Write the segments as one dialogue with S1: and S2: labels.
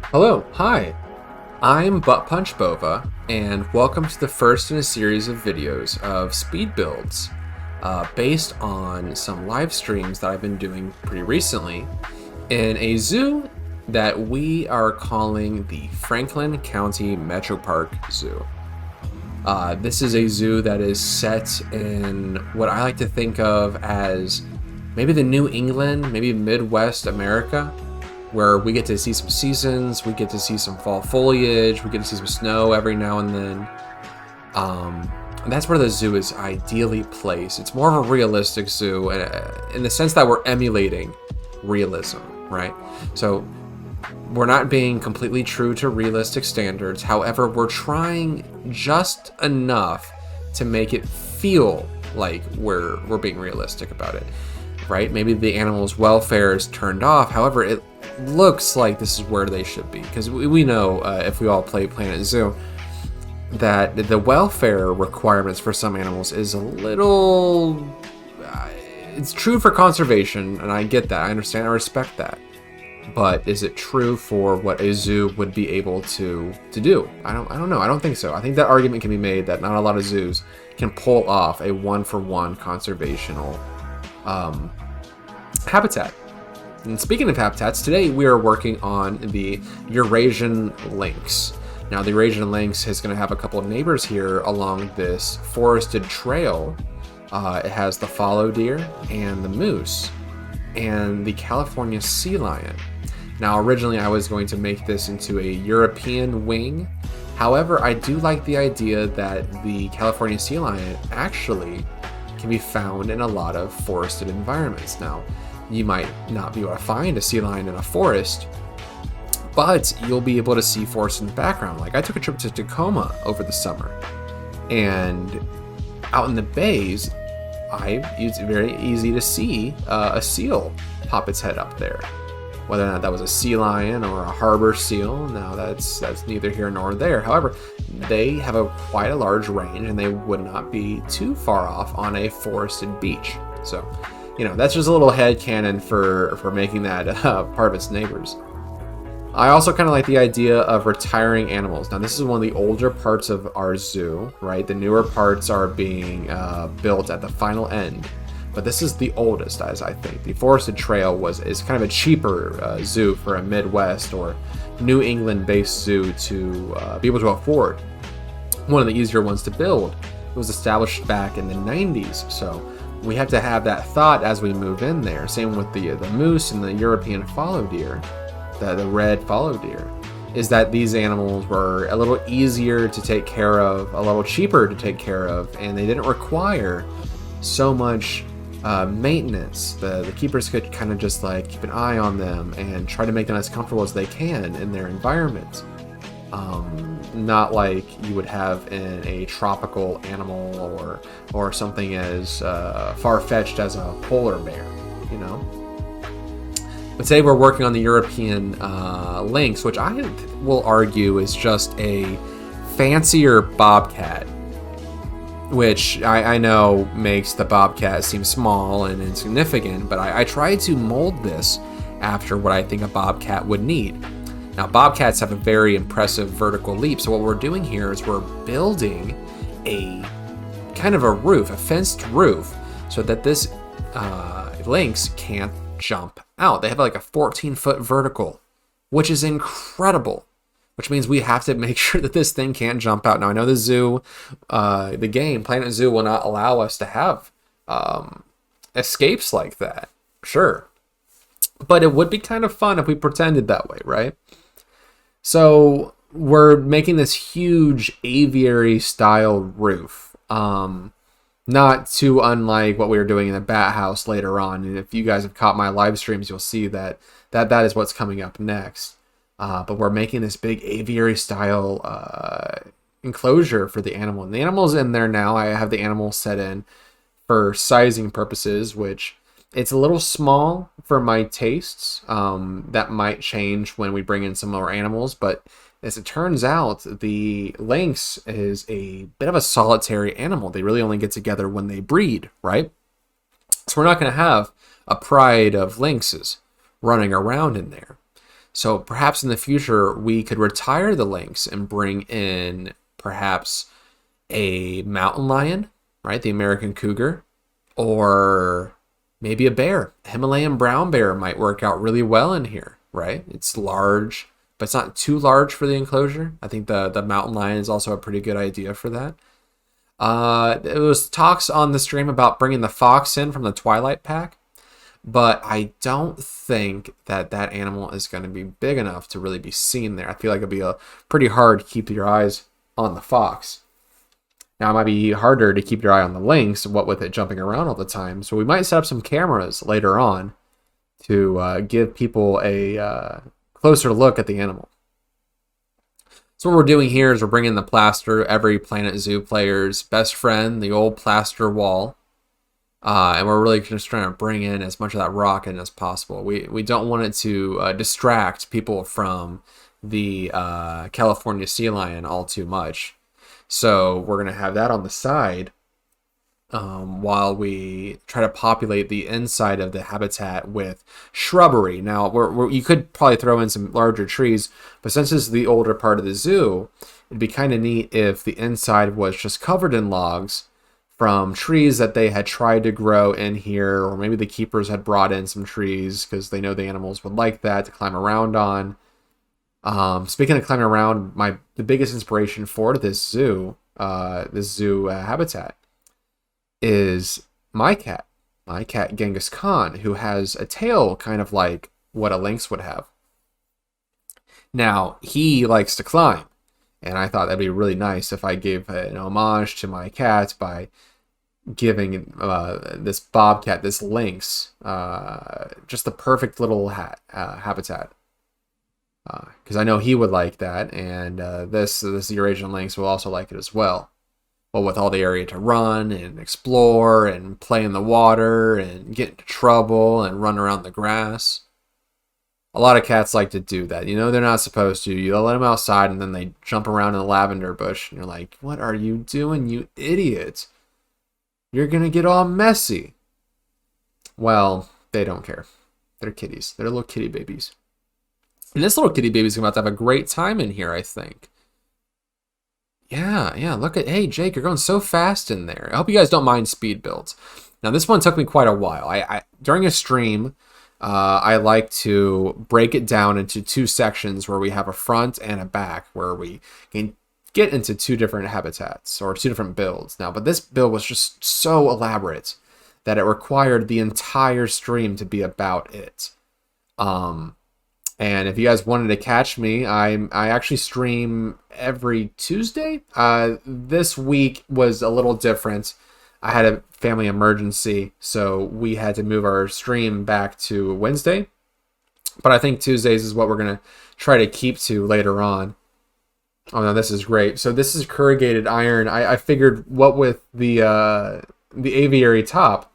S1: Hello, hi, I'm Butt Punch Bova, and welcome to the first in a series of videos of speed builds based on some live streams that I've been doing pretty recently in a zoo that we are calling the Franklin County Metropark Zoo. This is a zoo that is set in what I like to think of as maybe the New England, maybe Midwest America, where we get to see some seasons, we get to see some fall foliage, we get to see some snow every now and then. And that's where the zoo is ideally placed. It's more of a realistic zoo in the sense that we're emulating realism, right? So we're not being completely true to realistic standards. However, we're trying just enough to make it feel like we're being realistic about it, right? Maybe the animal's welfare is turned off. However, it looks like this is where they should be, because we know if we all play Planet Zoo that the welfare requirements for some animals is a little it's true for conservation, and I get that, I understand, I respect that, but is it true for what a zoo would be able to do? I don't know. I don't think so. I think that argument can be made that not a lot of zoos can pull off a one-for-one conservational habitat. And speaking of habitats, today we are working on the Eurasian Lynx. Now, the Eurasian Lynx is going to have a couple of neighbors here along this forested trail. It has the fallow deer and the moose and the California sea lion. Now, originally I was going to make this into a European wing. However, I do like the idea that the California sea lion actually can be found in a lot of forested environments. Now, you might not be able to find a sea lion in a forest, but you'll be able to see forest in the background. Like, I took a trip to Tacoma over the summer, and out in the bays, it's very easy to see a seal pop its head up there. Whether or not that was a sea lion or a harbor seal, now that's neither here nor there. However, they have quite a large range, and they would not be too far off on a forested beach. So, that's just a little headcanon for making that part of its neighbors. I also kind of like the idea of retiring animals. Now, this is one of the older parts of our zoo, right? The newer parts are being built at the final end, but this is the oldest, as I think. The Forested Trail is kind of a cheaper zoo for a Midwest or New England-based zoo to be able to afford. One of the easier ones to build. It was established back in the 90s, so we have to have that thought as we move in there. Same with the moose and the European fallow deer, the red fallow deer, is that these animals were a little easier to take care of, a little cheaper to take care of, and they didn't require so much maintenance. The keepers could kind of just keep an eye on them and try to make them as comfortable as they can in their environment. Not like you would have in a tropical animal or something as far-fetched as a polar bear, But today we're working on the European lynx, which I will argue is just a fancier bobcat, which I know makes the bobcat seem small and insignificant, but I tried to mold this after what I think a bobcat would need. Now, bobcats have a very impressive vertical leap, so what we're doing here is we're building a kind of a roof, a fenced roof, so that this lynx can't jump out. They have like a 14-foot vertical, which is incredible, which means we have to make sure that this thing can't jump out. Now, I know the zoo, the game, Planet Zoo, will not allow us to have escapes like that, sure. But it would be kind of fun if we pretended that way, right? So we're making this huge aviary style roof, not too unlike what we were doing in the bat house later on. And if you guys have caught my live streams, you'll see that is what's coming up next. But we're making this big aviary style enclosure for the animal, and the animal's in there now. I have the animal set in for sizing purposes, which it's a little small for my tastes. That might change when we bring in some more animals, but as it turns out, the lynx is a bit of a solitary animal. They really only get together when they breed, right? So we're not going to have a pride of lynxes running around in there. So perhaps in the future, we could retire the lynx and bring in perhaps a mountain lion, right? The American cougar, or maybe a bear. Himalayan brown bear might work out really well in here, right? It's large, but it's not too large for the enclosure. I think the mountain lion is also a pretty good idea for that. There was talks on the stream about bringing the fox in from the Twilight Pack, but I don't think that that animal is going to be big enough to really be seen there. I feel like it'll be pretty hard to keep your eyes on the fox. Now, it might be harder to keep your eye on the lynx, what with it jumping around all the time. So we might set up some cameras later on to give people a closer look at the animal. So what we're doing here is we're bringing the plaster, every Planet Zoo player's best friend, the old plaster wall. And we're really just trying to bring in as much of that rock in as possible. We don't want it to distract people from the California sea lion all too much. So we're going to have that on the side while we try to populate the inside of the habitat with shrubbery. Now, you could probably throw in some larger trees, but since this is the older part of the zoo, it'd be kind of neat if the inside was just covered in logs from trees that they had tried to grow in here, or maybe the keepers had brought in some trees because they know the animals would like that to climb around on. Speaking of climbing around, the biggest inspiration for this zoo habitat is my cat Genghis Khan, who has a tail kind of like what a lynx would have. Now, he likes to climb, and I thought that'd be really nice if I gave an homage to my cat by giving this bobcat, this lynx, just the perfect little habitat. Because I know he would like that, and this Eurasian Lynx will also like it as well. Well, with all the area to run and explore and play in the water and get into trouble and run around the grass. A lot of cats like to do that. You know, they're not supposed to. You let them outside and then they jump around in the lavender bush. And you're like, what are you doing, you idiot? You're going to get all messy. Well, they don't care. They're kitties. They're little kitty babies. And this little kitty baby's about to have a great time in here, I think. Yeah, look at, hey, Jake, you're going so fast in there. I hope you guys don't mind speed builds. Now, this one took me quite a while. I during a stream, I like to break it down into two sections where we have a front and a back, where we can get into two different habitats or two different builds. Now, but this build was just so elaborate that it required the entire stream to be about it. And if you guys wanted to catch me, I actually stream every Tuesday. This week was a little different. I had a family emergency, so we had to move our stream back to Wednesday. But I think Tuesdays is what we're going to try to keep to later on. Oh, no, this is great. So this is corrugated iron. I figured what with the aviary top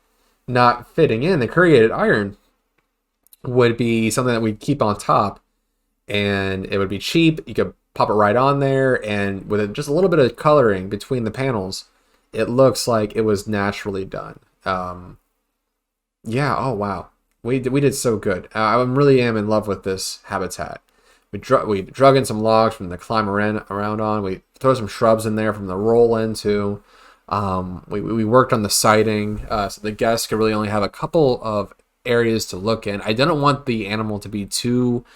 S1: not fitting in, the corrugated iron would be something that we'd keep on top, and it would be cheap. You could pop it right on there, and with just a little bit of coloring between the panels, it looks like it was naturally done. Yeah, oh wow, we did so good. I really am in love with this habitat. We drug in some logs from the climb around on. We throw some shrubs in there from the roll into. We worked on the siding, so the guests could really only have a couple of areas to look in. I didn't want the animal to be too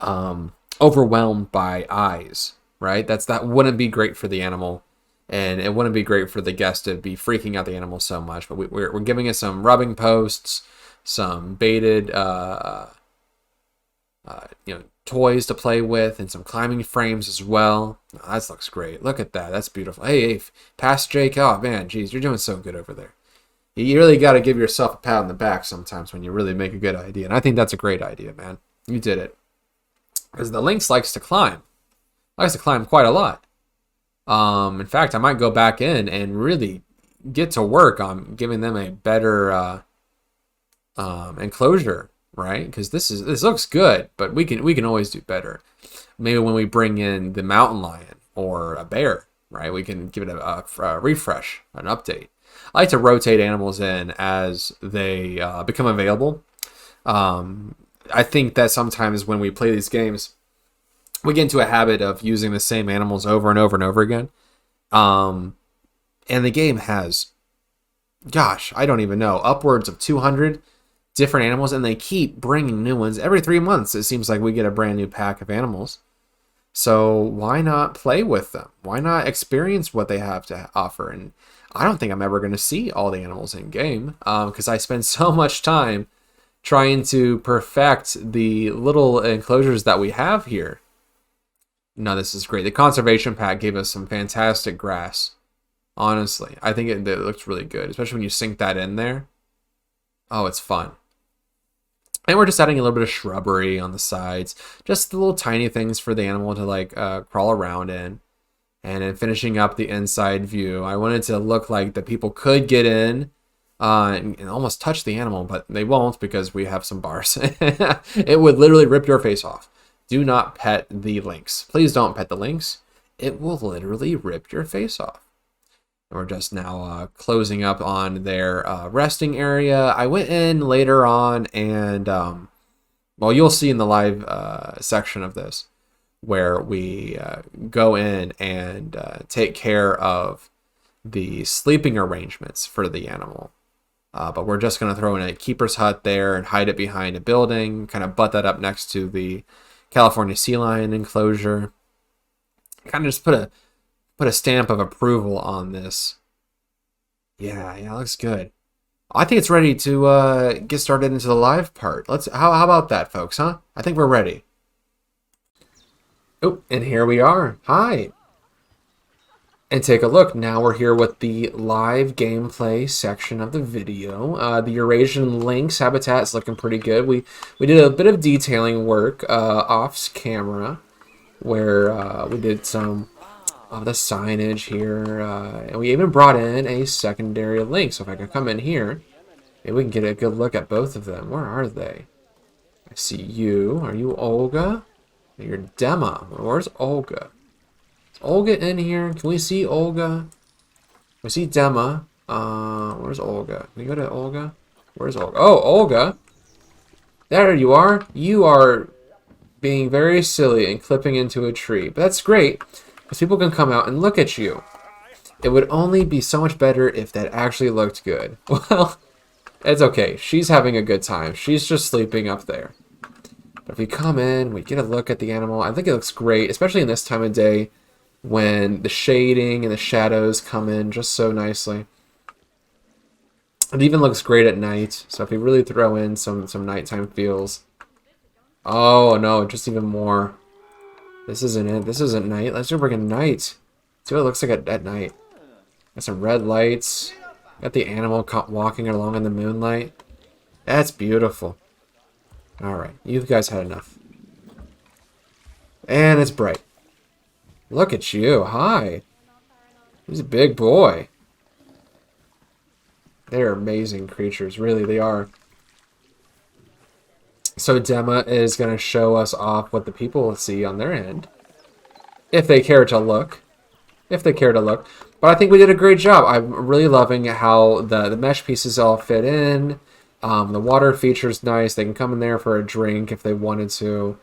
S1: overwhelmed by eyes, right? That wouldn't be great for the animal, and it wouldn't be great for the guest to be freaking out the animal so much. But we're giving it some rubbing posts, some baited toys to play with, and some climbing frames as well. Oh, that looks great. Look at that. That's beautiful. Hey, past Jake. Oh man, geez, you're doing so good over there. You really got to give yourself a pat on the back sometimes when you really make a good idea. And I think that's a great idea, man. You did it. Because the lynx likes to climb. Likes to climb quite a lot. In fact, I might go back in and really get to work on giving them a better enclosure, right? Because this looks good, but we can always do better. Maybe when we bring in the mountain lion or a bear, right? We can give it a refresh, an update. I like to rotate animals in as they become available. I think that sometimes when we play these games, we get into a habit of using the same animals over and over and over again. And the game has, gosh, I don't even know, upwards of 200 different animals, and they keep bringing new ones. Every 3 months, it seems like we get a brand new pack of animals. So why not play with them? Why not experience what they have to offer? And I don't think I'm ever going to see all the animals in game because I spend so much time trying to perfect the little enclosures that we have here. No, this is great. The conservation pack gave us some fantastic grass. Honestly, I think it looks really good, especially when you sink that in there. Oh, it's fun. And we're just adding a little bit of shrubbery on the sides. Just the little tiny things for the animal to like crawl around in. And then finishing up the inside view. I wanted to look like the people could get in and almost touch the animal, but they won't because we have some bars. It would literally rip your face off. Do not pet the lynx. Please don't pet the lynx. It will literally rip your face off. And we're just now closing up on their resting area. I went in later on and, well, you'll see in the live section of this where we go in and take care of the sleeping arrangements for the animal. But we're just going to throw in a keeper's hut there and hide it behind a building, kind of butt that up next to the California sea lion enclosure. Kind of just put a stamp of approval on this. Yeah, it looks good. I think it's ready to get started into the live part. How about that, folks, huh? I think we're ready. Oh, and here we are. Hi. And take a look. Now we're here with the live gameplay section of the video. The Eurasian Lynx habitat is looking pretty good. We did a bit of detailing work off camera where we did some of the signage here. And we even brought in a secondary lynx. So if I can come in here, maybe we can get a good look at both of them. Where are they? I see you. Are you Olga? You're Dema. Where's Olga? Is Olga in here? Can we see Olga? We see Dema. Where's Olga? Can we go to Olga? Where's Olga? Oh, Olga! There you are. You are being very silly and clipping into a tree. But that's great, because people can come out and look at you. It would only be so much better if that actually looked good. Well, it's okay. She's having a good time. She's just sleeping up there. But if we come in, we get a look at the animal. I think it looks great, especially in this time of day when the shading and the shadows come in just so nicely. It even looks great at night. So if we really throw in some nighttime feels. Oh no, just even more. This isn't it. This isn't night. Let's do bring in night. See what it looks like at night. Got some red lights. Got the animal walking along in the moonlight. That's beautiful. Alright, you guys had enough. And it's bright. Look at you. Hi. He's a big boy. They're amazing creatures. Really, they are. So Dema is going to show us off what the people will see on their end. If they care to look. If they care to look. But I think we did a great job. I'm really loving how the mesh pieces all fit in. The water feature's nice. They can come in there for a drink if they wanted to.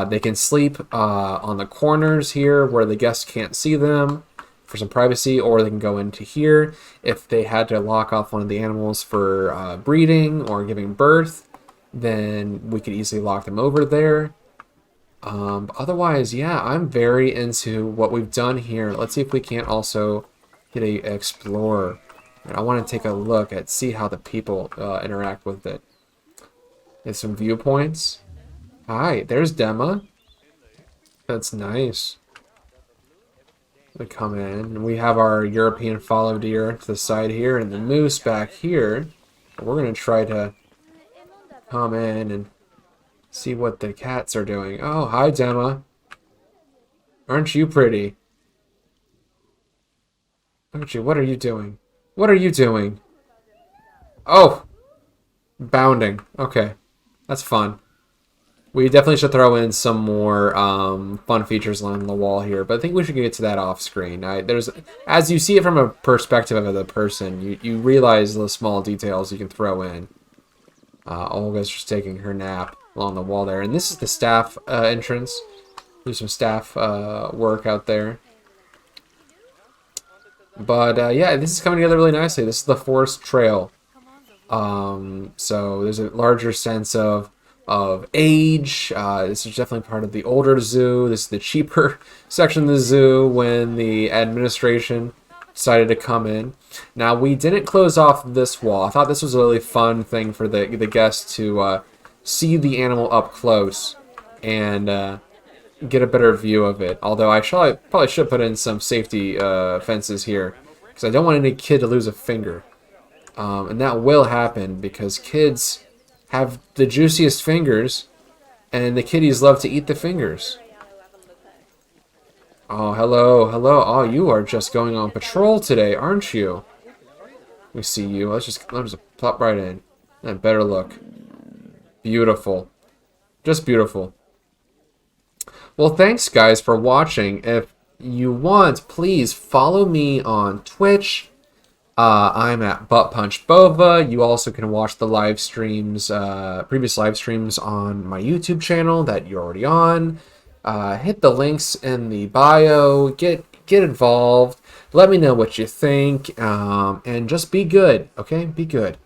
S1: They can sleep on the corners here where the guests can't see them for some privacy, or they can go into here if they had to lock off one of the animals for breeding or giving birth. Then we could easily lock them over there. Otherwise, yeah, I'm very into what we've done here. Let's see if we can't also get a explorer. I want to take a look at see how the people interact with it. There's some viewpoints. Hi, there's Dema. That's nice. We come in and we have our European fallow deer to the side here and the moose back here. We're gonna try to come in and see what the cats are doing. Oh, hi Dema. Aren't you pretty? Look at you. What are you doing? What are you doing? Oh! Bounding. Okay. That's fun. We definitely should throw in some more fun features along the wall here, but I think we should get to that off screen. As you see it from a perspective of the person, you realize the small details you can throw in. Olga's just taking her nap. along the wall there. And this is the staff entrance. There's some staff work out there. But yeah, this is coming together really nicely. This is the forest trail. So there's a larger sense of age. This is definitely part of the older zoo. This is the cheaper section of the zoo when the administration decided to come in. Now, we didn't close off this wall. I thought this was a really fun thing for the guests to see the animal up close and get a better view of it. Although I probably should put in some safety fences here because I don't want any kid to lose a finger. And that will happen because kids have the juiciest fingers and the kitties love to eat the fingers. Oh, hello, hello. Oh, you are just going on patrol today, aren't you? We see you. Let's just plop right in. And better look. Beautiful. Just beautiful. Well, thanks, guys, for watching. If you want, please follow me on Twitch. I'm at Butt Punch Bova. You also can watch the live streams, previous live streams on my YouTube channel that you're already on. Hit the links in the bio. Get involved. Let me know what you think. And just be good, okay? Be good.